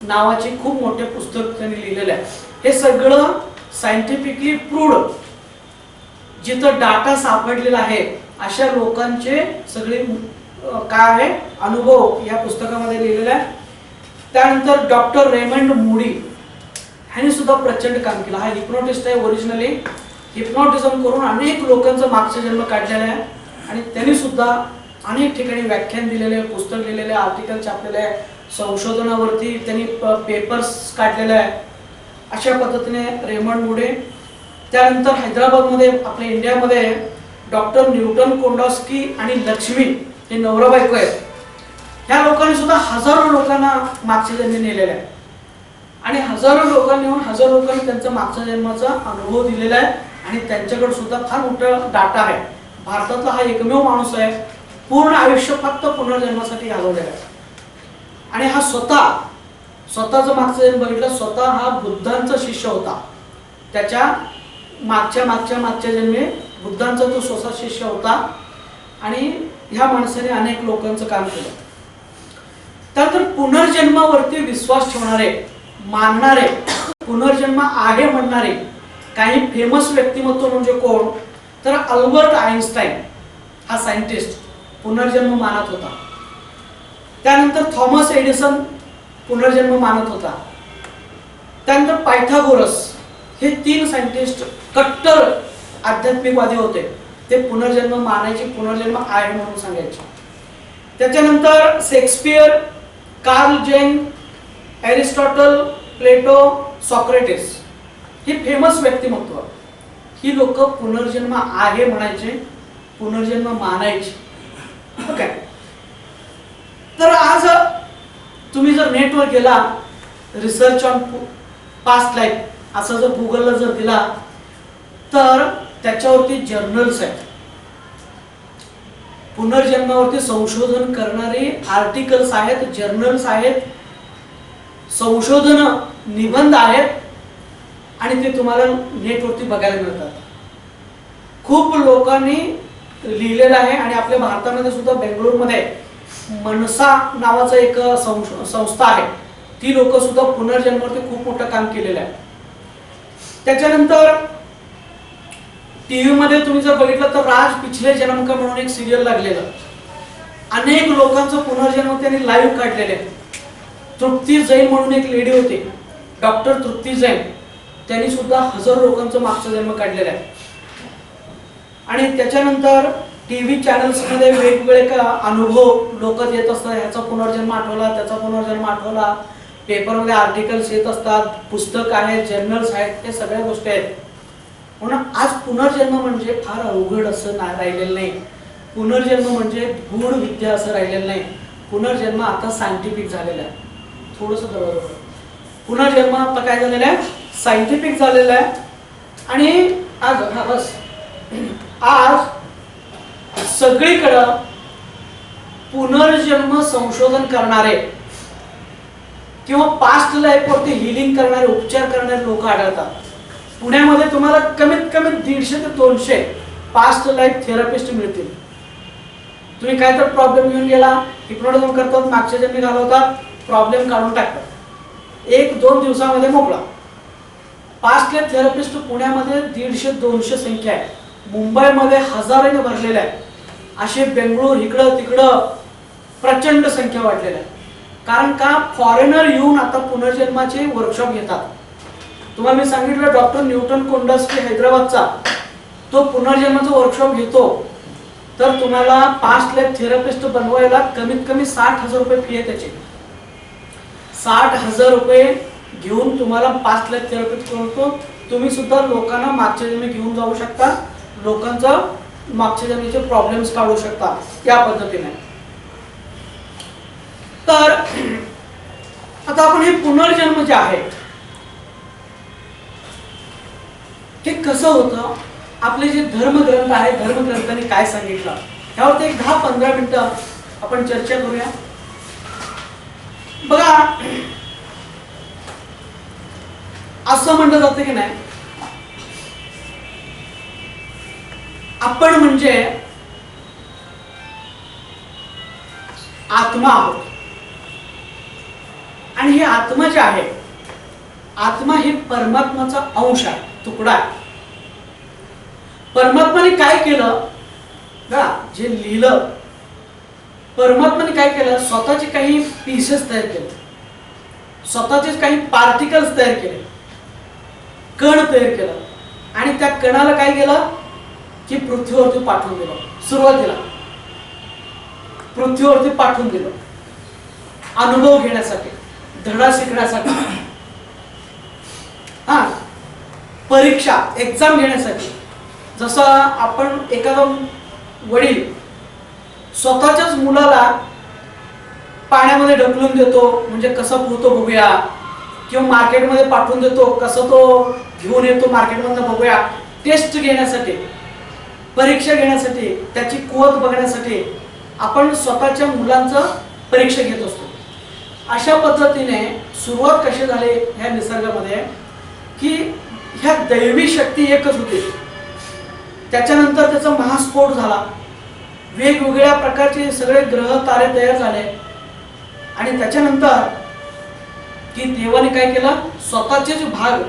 नावाचे खूप मोठे पुस्तक त्यांनी लिहिलेलं आहे. हे सगळं सायंटिफिकली प्रूव्ड, जिथं डाटा सापडलेला आहे अशा लोकांचे सगळे काय आहे अनुभव या पुस्तकामध्ये लिहिलेले आहे. त्यानंतर डॉक्टर रेमंड मूडी ह्यांनी सुद्धा प्रचंड काम केलं. हा हिप्नोटिस्ट आहे, ओरिजिनली हिप्नोटिझम करून अनेक लोकांचा मागचा जन्म काढलेला आहे आणि त्यांनी सुद्धा अनेक ठिकाणी व्याख्यान दिलेले, पुस्तक लिहिलेले, आर्टिकल छापलेले आहे, संशोधनावरती त्यांनी पेपर्स काढलेले आहे. अशा पद्धतीने रेमंड मूडी. त्यानंतर हैदराबादमध्ये आपल्या इंडियामध्ये डॉक्टर न्यूटन कोंडॉस्की आणि लक्ष्मी हे नवरा बायको आहेत. ह्या लोकांनी सुद्धा हजारो लोकांना मागच्या जन्मी नेलेले आहे आणि हजारो लोकांनी येऊन हजारो लोकांनी त्यांचा मागच्या जन्माचा अनुभव दिलेला आहे आणि त्यांच्याकडे सुद्धा फार मोठा डाटा आहे. भारतातला हा एकमेव माणूस आहे पूर्ण आयुष्य फक्त पुनर्जन्मासाठी घालवलेला आहे. आणि हा स्वतःचा मागचा जन्म बघितला. स्वतः हा बुद्धांचा शिष्य होता. त्याच्या मागच्या जन्मी बुद्धांचा तो स्वतः शिष्य होता आणि ह्या माणसाने अनेक लोकांचं काम केलं. त्यानंतर पुनर्जन्मावरती विश्वास ठेवणारे, मानणारे, पुनर्जन्म आहे म्हणणारे काही फेमस व्यक्तिमत्व म्हणजे कोण, तर अल्बर्ट आइन्स्टाईन हा सायंटिस्ट पुनर्जन्म मानत होता. त्यानंतर थॉमस एडिसन पुनर्जन्म मानत होता. त्यानंतर पायथागोरस हे 3 सायंटिस्ट कट्टर आध्यात्मिकवादी होते. ते पुनर्जन्म मानायचे, पुनर्जन्म आहे म्हणून सांगायचे. त्याच्यानंतर शेक्सपियर, कार्ल जेन, एरिस्टॉटल, प्लेटो, सॉक्रेटिस ही फेमस व्यक्तिमत्व. ही लोक पुनर्जन्म आहे म्हणायचे, पुनर्जन्म मानायचे. ओके. तर आज तुम्ही जर नेटवर गेला, रिसर्च ऑन पास्ट लाईफ असं जर गुगलला जर दिला तर त्याच्यावरती जर्नल्स आहेत, पुनर्जन्मावरती संशोधन करणारे आर्टिकल्स आहेत, जर्नल्स आहेत, संशोधन निबंध आहेत आणि ते तुम्हाला नेटवरती बघायला मिळतात. खूप लोकांनी लिहिलेलं आहे आणि आपल्या भारतामध्ये सुद्धा बेंगळुरूमध्ये मनसा नावाचं एक संस्था आहे. ती लोक सुद्धा पुनर्जन्मावरती खूप मोठं काम केलेलं आहे. त्याच्यानंतर टीव्ही मध्ये तुम्ही जर बघितलं तर राज पिछले जन्म का म्हणून एक सिरियल लागलेलं, अनेक लोकांचं पुनर्जन्म त्यांनी लाईव्ह काढलेले. तृप्ती जैन म्हणून एक लेडी होती, डॉक्टर तृप्ती जैन, त्यांनी सुद्धा हजारो लोकांचं मागचा जन्म काढलेला आहे. आणि त्याच्यानंतर टीव्ही चॅनल्स मध्ये वेगवेगळे अनुभव लोक देत असतात. ह्याचा पुनर्जन्म आठवला, त्याचा पुनर्जन्म आठवला, पेपरमध्ये आर्टिकल्स येत असतात, पुस्तक आहेत, जर्नल्स आहेत, हे सगळ्या गोष्टी आहेत. म्हणून आज पुनर्जन्म म्हणजे फार अवघड असं राहिलेलं नाही. पुनर्जन्म म्हणजे गूढ विद्या असं राहिलेलं नाही. पुनर्जन्म आता सायंटिफिक झालेला आहे. थोडंसं बरोबर, पुनर्जन्म आता काय झालेलं आहे, सायंटिफिक झालेलं आहे. आणि आज सगळीकडं पुनर्जन्म संशोधन करणारे किंवा पास्ट लाईफ वरती हिलिंग करणारे, उपचार करणारे लोक आढळतात. पुण्यामध्ये तुम्हाला कमीत कमी 150 ते 200 पास्ट लाईफ थेरपिस्ट मिळतील. तुम्ही काय तर प्रॉब्लेम घेऊन गेला, हिप्नोटिझम करतात, मागच्या जन्मी घालवतात, प्रॉब्लेम काढून टाकतात, 1-2 दिवसामध्ये मोकळा. पास्ट लाईफ थेरपिस्ट पुण्यामध्ये 150-200 संख्या आहे. मुंबईमध्ये हजाराने भरलेल्या आहे. असे बेंगळूर इकडं तिकडं प्रचंड संख्या वाढलेल्या आहे. कारण का, फॉरेनर येऊन आता पुनर्जन्माचे वर्कशॉप घेतात. तुम्हाला मी सांगितलं डॉक्टर न्यूटन कोंडॉस्की हैदराबादचा, तो पुनर्जन्माचं वर्कशॉप घेतो. तर तुम्हाला पास्ट लाईफ थेरपिस्ट बनवायला कमीत कमी 60,000 रुपये फी आहे त्याची. 60,000 रुपये घेऊन तुम्हाला पास्ट लाईफ थेरपिस्ट करतो. तुम्ही सुद्धा लोकांना मागच्या जन्मी घेऊन जाऊ शकता, लोकांचं मागच्या जन्मीचे प्रॉब्लेम्स काढू शकता या पद्धतीने. तर आता आपण हे पुनर्जन्म जे आहे हे कसं होतं, आपले जे धर्मग्रंथ आहे, धर्मग्रंथांनी काय सांगितलं यावरती एक 10-15 मिनिटं आपण चर्चा करूया. बघा, असं म्हणलं जातं की नाही, आपण म्हणजे आत्मा आहोत आणि हे आत्मा जे आहे, आत्मा हे परमात्माचा अंश आहे, तुकडा आहे. परमात्माने काय केलं ना, जे लिहिलं, परमात्माने काय केलं, स्वतःचे काही पीसेस तयार केले, स्वतःचे काही पार्टिकल्स तयार केले, कण तयार केलं, आणि त्या कणाला काय केलं की पृथ्वीवरती पाठवून दिलं. सुरुवातीला पृथ्वीवरती पाठवून दिलं, अनुभव घेण्यासाठी, धडा शिकण्यासाठी, हा, परीक्षा, एक्झाम घेण्यासाठी. जसं आपण एखादा वडील स्वतःच्याच मुलाला पाण्यामध्ये ढकलून देतो, म्हणजे कसं पोहतो बघूया, किंवा मार्केटमध्ये पाठवून देतो, कसं तो घेऊन येतो मार्केटमधनं बघूया, टेस्ट घेण्यासाठी, परीक्षा घेण्यासाठी, त्याची कुवत बघण्यासाठी आपण स्वतःच्या मुलांचं परीक्षा घेत असतो. अशा पद्धतीने सुरुवात कशी झाली ह्या निसर्गामध्ये की ह्या दैवी शक्ती एकच होती. त्याच्यानंतर त्याचा महास्फोट झाला, वेगवेगळ्या प्रकारचे सगळे ग्रह तारे तयार झाले, आणि त्याच्यानंतर की देवाने काय केलं, स्वतःचे जे भाग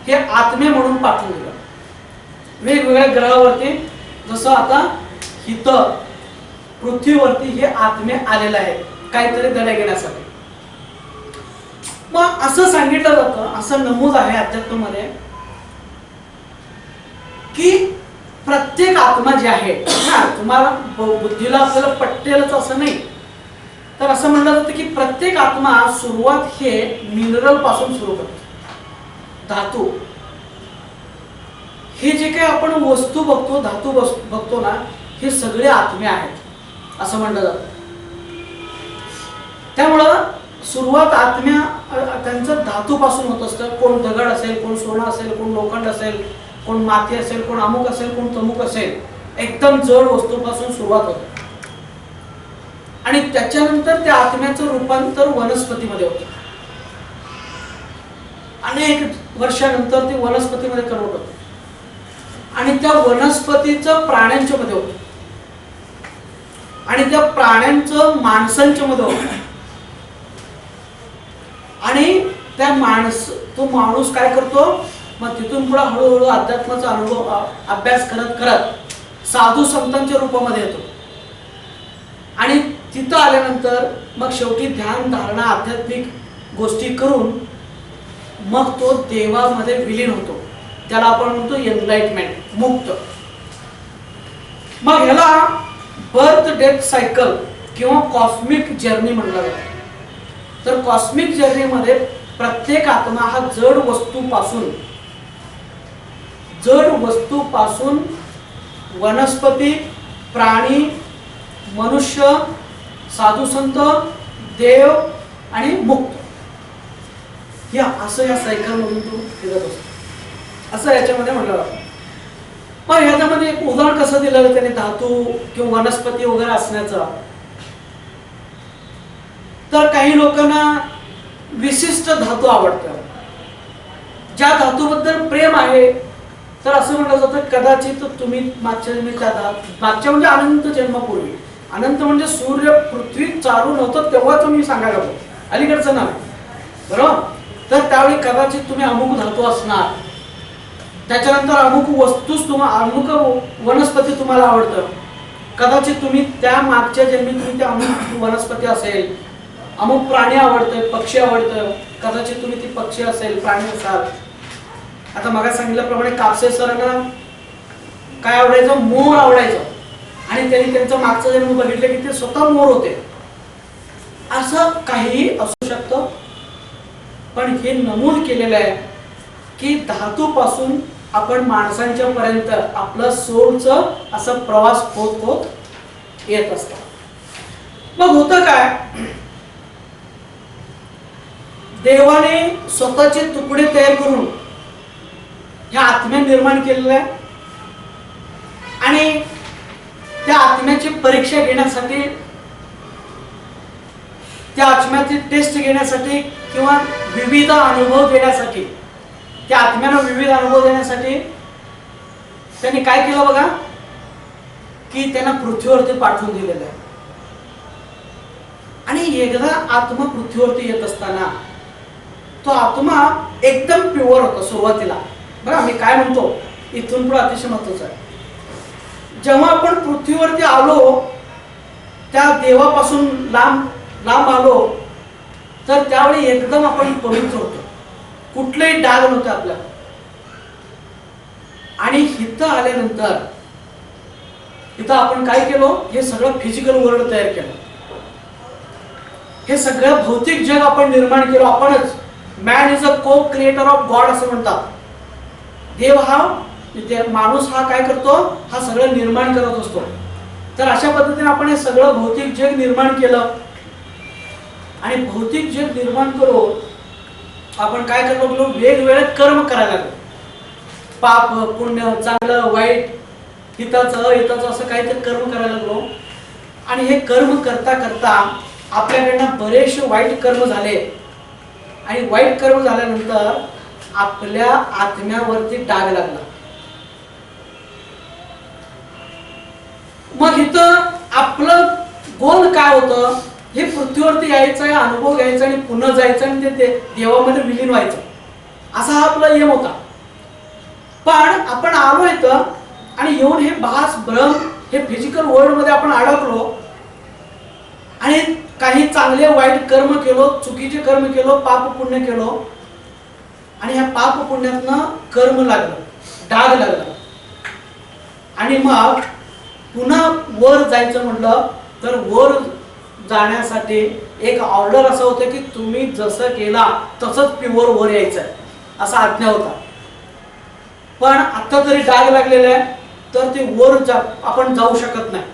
हे आत्मे म्हणून पाठवून दिलं वेगवेगळ्या ग्रहावरती. जसं आता इथं पृथ्वीवरती हे आत्मे आलेले आहेत काहीतरी धडा घेण्यासाठी. मग असं सांगितलं जातं, असं नमूद आहे अध्यात्मामध्ये की प्रत्येक आत्मा जे आहे, तुम्हाला बुद्धीला आपल्याला पटतेलच असं नाही, तर असं म्हणलं जातं की प्रत्येक आत्मा सुरुवात हे मिनरल पासून सुरू करतो. धातू, हे जे काही आपण वस्तू बघतो, धातू बघतो ना, हे सगळे आत्मे आहेत असं म्हणलं जातं. त्यामुळं सुरुवात आत्म्या त्यांचं धातू पासून होत असतं. कोण दगड असेल, कोण सोनं असेल, कोण लोखंड असेल, कोण माती असेल, कोण अमुक असेल, कोण तमुक असेल, एकदम जड वस्तूपासून सुरुवात होते. आणि त्याच्यानंतर त्या आत्म्याचं रूपांतर वनस्पतीमध्ये होतं. अनेक वर्षानंतर ते वनस्पतीमध्ये कन्वर्ट होतं, आणि त्या वनस्पतीचं प्राण्यांच्या मध्ये होतं, आणि त्या प्राण्यांचं माणसांच्या मध्ये होतं. आणि त्या तो माणूस काय करतो, मग तिथून पुढे हळूहळू अध्यात्माचा अनुभव अभ्यास करत करत साधू संतांच्या रूपामध्ये येतो. आणि तिथं आल्यानंतर मग शेवटी ध्यान धारणा आध्यात्मिक गोष्टी करून मग तो देवामध्ये विलीन होतो. त्याला आपण म्हणतो एनलाइटमेंट, मुक्त. मग ह्याला बर्थ डेथ सायकल किंवा कॉस्मिक जर्नी म्हटलं जातं. तर कॉस्मिक जर्नीमध्ये प्रत्येक आत्मा हा जड वस्तूपासून वनस्पती, प्राणी, मनुष्य, साधू संत, देव आणि मुक्त, या असं या सायकल मधून तो फिरत असतो, असं याच्यामध्ये म्हटलं जातं. पण ह्याच्यामध्ये एक उदाहरण कसं दिलं त्याने धातू किंवा वनस्पती वगैरे असण्याचं, तर काही लोकांना विशिष्ट धातू आवडतात, ज्या धातूबद्दल प्रेम आहे. तर असं म्हटलं जातं कदाचित तुम्ही मागच्या म्हणजे अनंत जन्मापूर्वी, अनंत म्हणजे सूर्य पृथ्वी चालू नव्हतं तेव्हा तुम्ही सांगायला हवं, अलीकडचं नाव, बरोबर. तर त्यावेळी कदाचित तुम्ही अमुक धातू असणार, त्याच्यानंतर अमुक वस्तूच अमुक वनस्पती तुम्हाला आवडतं, कदाचित तुम्ही त्या मागच्या जन्मी तुम्ही त्या अमुक वनस्पती असेल, अमुक प्राणी आवडतं, पक्षी आवडतं, कदाचित तुम्ही ती पक्षी असेल, प्राणी असाल. आता मग सांगितल्याप्रमाणे कापसे सरांना काय आवडायचं, मोर आवडायचं, आणि त्यांनी त्यांचं मागचं जन्म बघितलं की ते स्वतः मोर होते. असं काही असू शकतं, पण हे नमूद केलेलं आहे की धातूपासून आपण माणसांच्या पर्यंत आपलं सोलचं असं प्रवास होत होत येत असतं. मग होतं काय, देवाने स्वतःचे तुकडे तयार करून ह्या आत्म्या निर्माण केलेलं आहे, आणि त्या आत्म्याची परीक्षा घेण्यासाठी, त्या आत्म्याची टेस्ट घेण्यासाठी किंवा विविध अनुभव देण्यासाठी, त्या आत्म्याला विविध अनुभव देण्यासाठी त्यांनी काय केलं बघा, की त्यांना पृथ्वीवरती पाठवून दिलेलं आहे. आणि एकदा आत्मा पृथ्वीवरती येत असताना तो आत्मा एकदम प्युअर होता सुरुवातीला. बघा मी काय म्हणतो इथून पुढे अतिशय महत्वाचं आहे. जेव्हा आपण पृथ्वीवरती आलो, त्या देवापासून लांब लांब आलो, तर त्यावेळी एकदम आपण पवित्र होतो, कुठलेही डाग नव्हते आपल्याला. आणि इथं आल्यानंतर इथं आपण काय केलो, हे सगळं फिजिकल वर्ल्ड तयार केलं, हे सगळं भौतिक जग आपण निर्माण केलं आपणच. मॅन इज अ को क्रिएटर ऑफ गॉड असं म्हणतात. देव हा माणूस हा काय करतो, हा सगळं निर्माण करत असतो. तर अशा पद्धतीने आपण हे सगळं भौतिक जग निर्माण केलं. आणि भौतिक जग निर्माण करून आपण काय करायला लागलो, वेगवेगळे कर्म करायला लागलो. पाप पुण्य, चांगलं वाईट, हिताचं अहिताचं असं काहीतरी कर्म करायला लागलो. आणि हे कर्म करता करता आपल्याकडनं बरेचसे वाईट कर्म झाले. आणि वाईट कर्म झाल्यानंतर आपल्या आत्म्यावरती डाग लागला. मग इथं आपलं गोल काय होतं, हे पृथ्वीवरती यायचं आहे, अनुभव घ्यायचा आणि पुन्हा जायचं आणि ते देवामध्ये विलीन व्हायचं, असा हा आपला नियम होता. पण आपण आलो इथं आणि येऊन हे भास भ्रम, हे फिजिकल वर्ल्ड मध्ये आपण अडकलो आणि काही चांगले वाईट कर्म केलो, चुकीचे कर्म केलो, पाप पुण्य केलो. आणि ह्या पाप पुण्यातनं कर्म लागलं, डाग लागला. आणि मग पुन्हा वर जायचं म्हटलं तर वर जाण्यासाठी एक ऑर्डर असं होतं की तुम्ही जसं केला तसंच प्युअर वर यायचं आहे, असा आज्ञा होता. पण आता तरी डाग लागलेला आहे, तर ते वर आपण जाऊ शकत नाही,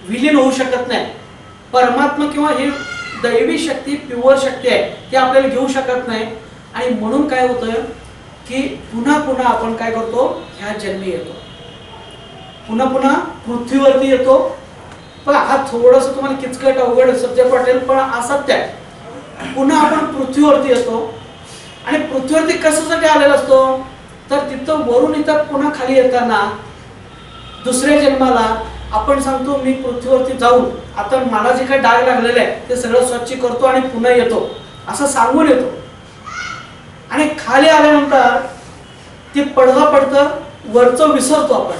विलीन होऊ शकत नाही. परमात्मा किंवा ही दैवी शक्ती, प्युअर शक्ती आहे, ती आपल्याला घेऊ शकत नाही. आणि म्हणून काय होतं की पुन्हा पुन्हा आपण काय करतो, ह्या जन्मी येतो, पुन्हा पुन्हा पृथ्वीवरती येतो. पण हा थोडंसं तुम्हाला किचकट अवघड सब्जेक्ट वाटेल, पण असत्य आहे. पुन्हा आपण पृथ्वीवरती येतो. आणि पृथ्वीवरती कशासाठी आलेला असतो, तर तिथं वरून इथं पुन्हा खाली येताना दुसऱ्या जन्माला आपण सांगतो मी पृथ्वीवरती जाऊन आता मला जे काही डाग लागलेले आहे ते सगळं स्वच्छ करतो आणि पुन्हा येतो, असं सांगून येतो. आणि खाली आल्यानंतर ती पडदा पडतं, वरचं विसरतो, आपण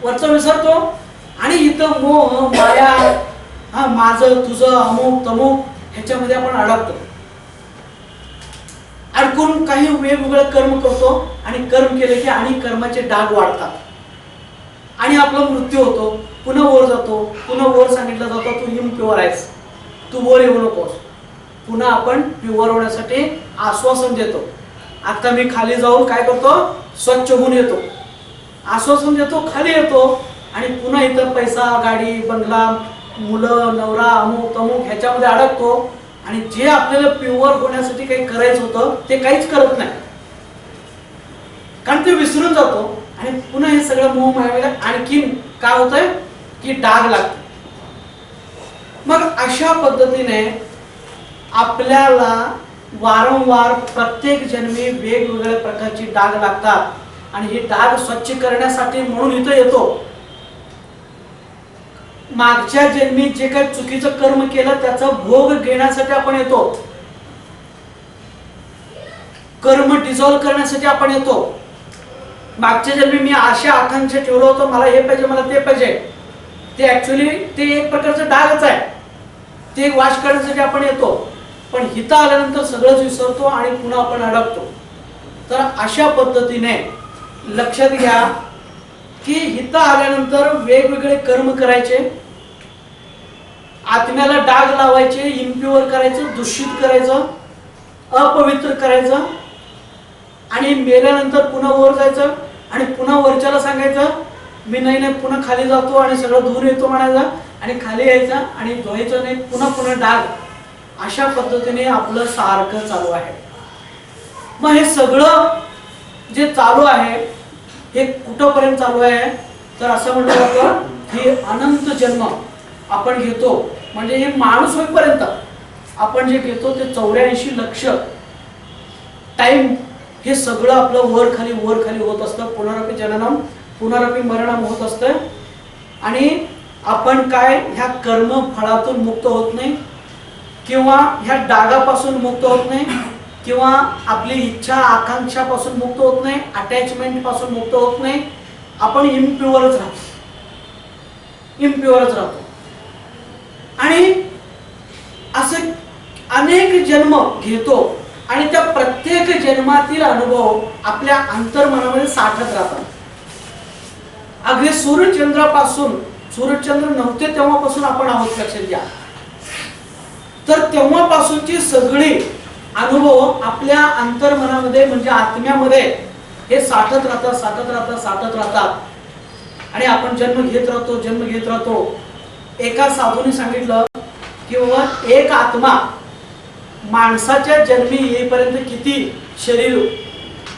वरचं विसरतो. आणि इथं मोह माया, हा माझं तुझं अमुक तमुक, ह्याच्यामध्ये आपण अडकतो. अडकून काही वेगवेगळे कर्म करतो. आणि कर्म केले की आणि कर्माचे डाग वाढतात आणि आपला मृत्यू होतो. पुन्हा वर जातो, पुन्हा वर सांगितलं जातं तू इम्प्युअर आहेस, तू वर येऊ नकोस. पुन्हा आपण प्युअर होण्यासाठी आश्वासन देतो. आता मी खाली जाऊन काय करतो, स्वच्छ होऊन येतो, आश्वासन देतो, खाली येतो. आणि पुन्हा इथं पैसा, गाडी, बंगला, मुलं, नवरा, अमुक तमुक ह्याच्यामध्ये अडकतो. आणि जे आपल्याला प्युअर होण्यासाठी काही करायचं होतं ते काहीच करत नाही, कारण ते विसरून जातो. आणि पुन्हा हे सगळं मोह मायाला आणखीन काय होतंय की डाग लागतो. मग अशा पद्धतीने आपल्याला वारंवार प्रत्येक जन्मी वेगवेगळ्या प्रकारची डाग लागतात. आणि हे डाग स्वच्छ करण्यासाठी म्हणून इथं येतो. मागच्या जन्मी जे काही चुकीचं कर्म केलं त्याचा भोग घेण्यासाठी आपण येतो, कर्म डिझॉल्व करण्यासाठी आपण येतो. मागच्या जन्मी मी अशा आकांक्षा ठेवलं होतं, मला हे पाहिजे, मला ते पाहिजे, ते ऍक्च्युअली ते एक प्रकारचं डागच आहे, ते वाश करण्यासाठी आपण येतो. पण हिता आल्यानंतर सगळंच विसरतो आणि पुन्हा आपण अडकतो. तर अशा पद्धतीने लक्षात घ्या की हिता आल्यानंतर वेगवेगळे कर्म करायचे, आत्म्याला डाग लावायचे, इम्प्युअर करायचं, दूषित करायचं, अपवित्र करायचं. आणि मेल्यानंतर पुन्हा वर जायचं आणि पुन्हा वरच्याला सांगायचं मी नाही, पुन्हा खाली जातो आणि सगळं धुवून येतो म्हणायचं. आणि खाली यायचं आणि धुवायचं नाही, पुन्हा पुन्हा डाग. अशा पद्धतीने आपलं सारखं चालू आहे. मग हे सगळं जे चालू आहे हे कुठपर्यंत चालू आहे, तर असं म्हटलं जातं की अनंत जन्म आपण घेतो. म्हणजे हे माणूस होईपर्यंत आपण जे घेतो ते 84 लक्ष टाइम हे सगळं आपलं वर खाली होत असतं. पुनरपि जननम पुनरपि मरणम होत असतं. आणि आपण काय ह्या कर्म फळातून मुक्त होत नाही किंवा ह्या डागापासून मुक्त होत नाही किंवा आपली इच्छा आकांक्षापासून मुक्त होत नाही, अटॅचमेंट पासून मुक्त होत नाही, आपण इम्प्युअरच राहतो. आणि असे अनेक जन्म घेतो आणि त्या प्रत्येक जन्मातील अनुभव आपल्या अंतर्मनामध्ये साठत राहतात. अगदी सूर्यचंद्र नव्हते तेव्हापासून आपण आहोत, लक्षात घ्या. तर तेव्हापासूनची सगळी अनुभव आपल्या अंतर्मनामध्ये म्हणजे आत्म्यामध्ये हे साठत राहतात. आणि आपण जन्म घेत राहतो. एका साधूने सांगितलं की बाबा एक आत्मा माणसाच्या जन्मी येईपर्यंत किती शरीर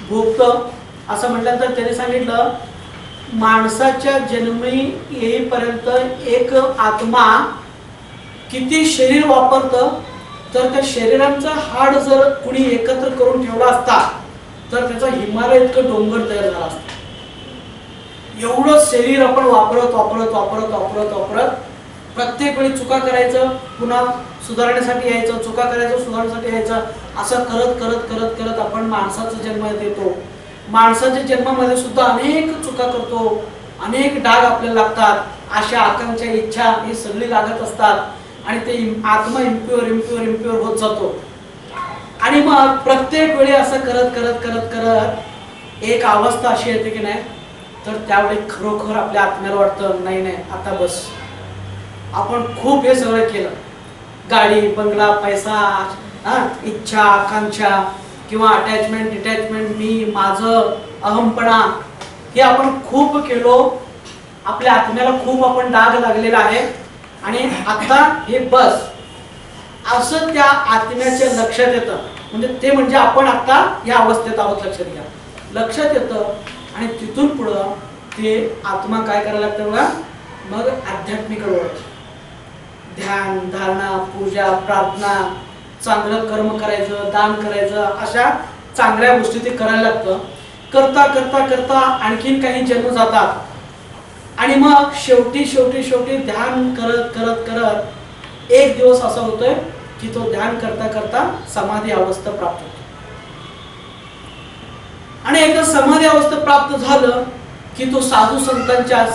भोगतं, असं म्हटल्यानंतर त्याने सांगितलं माणसाच्या जन्मी येईपर्यंत एक आत्मा किती शरीर वापरतं, तर त्या शरीरांचा हाड जर कुणी एकत्र करून ठेवला असता तर त्याचा हिमालय इतकं डोंगर तयार झाला असता. एवढं शरीर आपण वापरत प्रत्येक वेळी चुका करायचं, पुन्हा सुधारण्यासाठी यायचं, चुका करायचं, सुधारण्यासाठी यायचं, असं करत आपण माणसाचा जन्म देतो. माणसाच्या जन्मामध्ये सुद्धा अनेक चुका करतो, अनेक डाग आपल्याला लागतात, आशा आकांक्षा इच्छा ही सगळी लागत असतात आणि ते आत्मा इम्प्युअर होत जातो. आणि मग प्रत्येक वेळी असं करत एक अवस्था अशी येते की नाही, तर त्यावेळी खरोखर आपल्या आत्म्याला वाटतं नाही आता बस, आपण खूप हे सगळं केलं, गाडी बंगला पैसा इच्छा आकांक्षा किंवा अटॅचमेंट डिटॅचमेंट मी माझं अहमपणा हे आपण खूप केलो, आपल्या आत्म्याला खूप आपण डाग लागलेला आहे आणि आता हे बस असं त्या आत्म्याच्या लक्षात येतं. म्हणजे आपण आता या अवस्थेत आहोत, लक्षात येतं. आणि तिथून पुढं ते आत्मा काय करायला लागतं बघा, मग आध्यात्मिक वळण, ध्यान धारणा पूजा प्रार्थना, चांगलं कर्म करायचं, दान करायचं, अशा चांगल्या गोष्टी ते करायला लागतं. करता आणखीन काही जन्म जातात आणि मग शेवटी ध्यान करत एक दिवस असा होतोय की तो ध्यान करता समाधी अवस्था प्राप्त होतो. आणि एकदा समाधी अवस्था प्राप्त झालं की तो साधू संतांच्या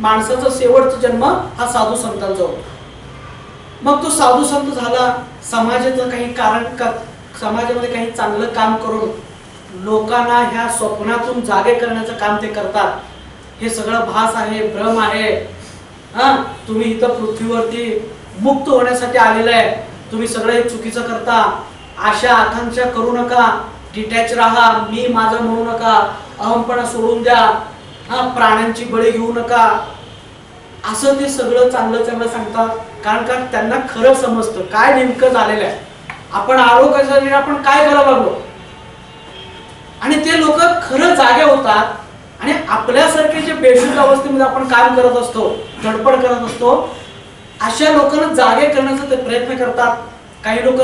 माणसाचा शेवटचा जन्म हा साधू संतांचा होतो. मग तो साधू संत झाला, समाजाचं काही समाजामध्ये काही चांगलं काम करून लोकांना ह्या स्वप्नातून जागे करण्याचं काम ते करतात. हे सगळं भास आहे, भ्रम आहे, तुम्ही इथं पृथ्वीवरती मुक्त होण्यासाठी आलेलं आहे, तुम्ही सगळं हे चुकीचं करता, आशा आकांक्षा करू नका, डिटॅच राहा, मी माझं म्हणू नका, अहमपणा सोडून द्या, प्राण्यांची बळी घेऊ नका, असं ते सगळं चांगलं सांगतात. कारण का त्यांना खरं समजतं काय नेमकं झालेलं आहे, आपण आलो कशासाठी, आपण काय करायला लागलो. आणि ते लोक खरं जागे होतात आणि आपल्यासारखे जे बेशुद्ध अवस्थेमध्ये आपण काम करत असतो, धडपड करत असतो, अशा लोकांना जागे करण्याचा ते प्रयत्न करतात. काही लोक